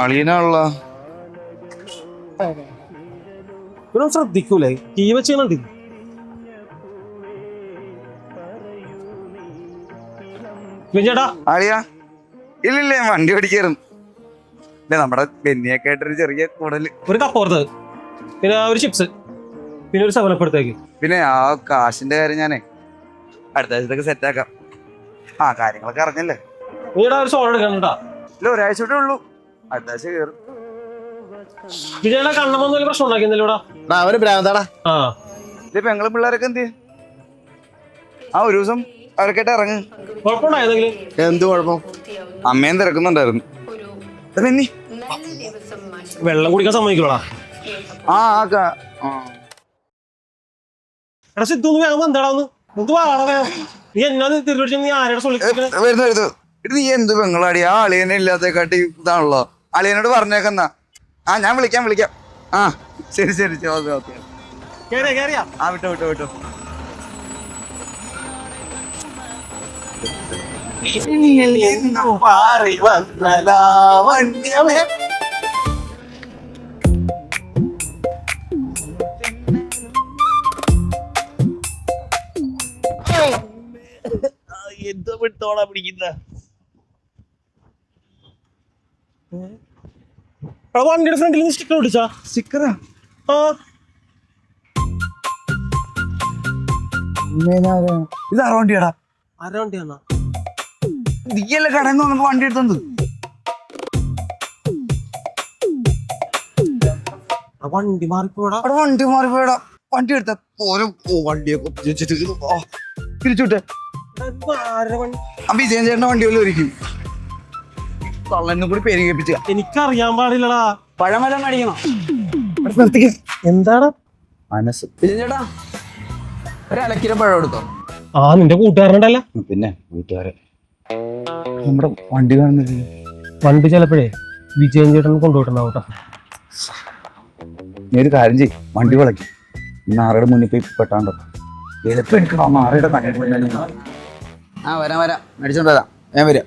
അളിയനുള്ള ശ്രദ്ധിക്കൂലേ key വെച്ചുണ്ട്. ചേട്ടാ അളിയാ ഇല്ലില്ല വണ്ടി ഓടിക്കായിരുന്നു. നമ്മുടെ ബെന്നിയൊക്കെ ആയിട്ടൊരു ചെറിയ കൂടല്. ഒരു കപ്പോർത്ത്, പിന്നെ ഒരു ചിപ്സ്, പിന്നെ ഒരു സവനപ്പെടുത്തേക്ക്. പിന്നെ ആ കാശിന്റെ കാര്യം ഞാനേ അടുത്ത ആഴ്ചത്തൊക്കെ സെറ്റാക്കാം. ആ കാര്യങ്ങളൊക്കെ അറിഞ്ഞല്ലേ. നീടാ ഒരു സോഡ എടുക്കണ്ടാ. ഇല്ല ഒരാഴ്ച കൂടെ ഉള്ളൂ, അടുത്ത ആഴ്ച കയറും. വിജയുടെ കണ്ണമൊന്നും ഒരു പ്രശ്നം ഉണ്ടാക്കിയെന്നില്ലൂടാ. അവന് ഭ്രാന്താടാ. ആ ഇത് പെങ്ങളും പിള്ളേരൊക്കെ എന്ത് ആ ഒരു ദിവസം അവരൊക്കെയായിട്ട് ഇറങ്ങ്. കുഴപ്പമുണ്ടായിരുന്നെങ്കിലും എന്ത് കുഴപ്പം? അമ്മയും തിരക്കുന്നുണ്ടായിരുന്നു. ബെന്നി വെള്ളം കുടിക്കാൻ സമ്മതിക്കൂടാ. ആ എടാ സിദ്ധു വേഗം എന്താടാ ഒന്ന് എന്ത് വാടാ. നീ എന്നാ തിരിച്ചു നീ ആരുടെ വരുന്നു. നീ എന്ത് പെങ്ങളാടി? ആ അളിയനെ ഇല്ലാത്തക്കാട്ടി ഇതാണല്ലോ. അളിയനോട് പറഞ്ഞേക്കെന്നാ. ആ ഞാൻ വിളിക്കാം. ആ ശരി ഓക്കെ. ആ വിട്ടോ. എന്തോ വിട്ടോളാ പിടിക്കുന്ന വണ്ടിയുടെ ഫ്രണ്ടിൽ നിന്ന് സ്റ്റിക്കർ ഒട്ടിച്ചാ. സ്റ്റിക്കറാ? ആ ഇത് ആറ വണ്ടിയാടാ. ആരാ വണ്ടിയാന്നാ? നീയല്ലേ കടയിൽ നിന്ന് വന്നപ്പോ വണ്ടി എടുത്തത്? വണ്ടി മാറിപ്പോടാ. വണ്ടി മാറിപ്പോയടാ. വണ്ടി എടുത്ത പോലും വണ്ടിയൊക്കെ തിരിച്ചുവിട്ടെ. വിജയൻ ചേട്ടന്റെ വണ്ടി പോലും ഒരിക്കും തള്ളനും കൂടി പേര് കേൾപ്പിച്ച. എനിക്കറിയാൻ പാടില്ലടാ. പഴമരം അടിക്കണം. എന്താണ് മനസ്സ്. വിജയൻ ചേട്ടാ ഒരു അലക്കിര പഴം എടുത്തോ. ആ നിന്റെ കൂട്ടുകാരനല്ല. പിന്നെ വീട്ടുകാരെ നമ്മുടെ വണ്ടി കാണുന്നില്ല. വണ്ടി ചിലപ്പോഴേ വിജയൻ ചേട്ടൻ കൊണ്ടുപോയിട്ടുണ്ടാവും കേട്ടോ. നീ ഒരു കാര്യം ചെയ്യും, വണ്ടി വിളക്കി ഇന്ന് ആറയുടെ മുന്നിൽ പോയി പെട്ടാണ്ടോ. എളുപ്പം എടുക്കണം. ആറയുടെ കണ്ണിൽ. വരാം മേടിച്ചോണ്ട് വരാം. ഞാൻ വരാം.